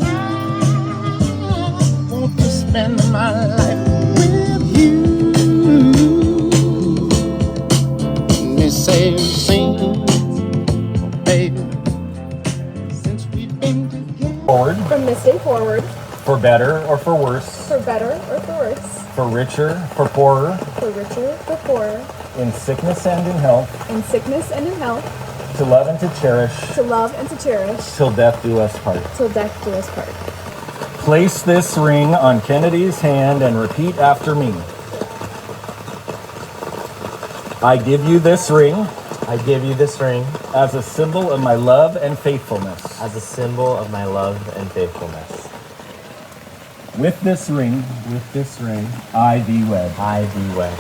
I want to spend my life with you. They say, sing, baby, since we've been together. Forward. From this day forward. For better or for worse. For better or for worse. For richer, for poorer. For richer, for poorer. In sickness and in health. In sickness and in health. To love and to cherish. To love and to cherish. Till death do us part. Till death do us part. Place this ring on Kennedy's hand and repeat after me. I give you this ring. I give you this ring as a symbol of my love and faithfulness. as a symbol of my love and faithfulness. With this ring, I thee wed. I thee wed.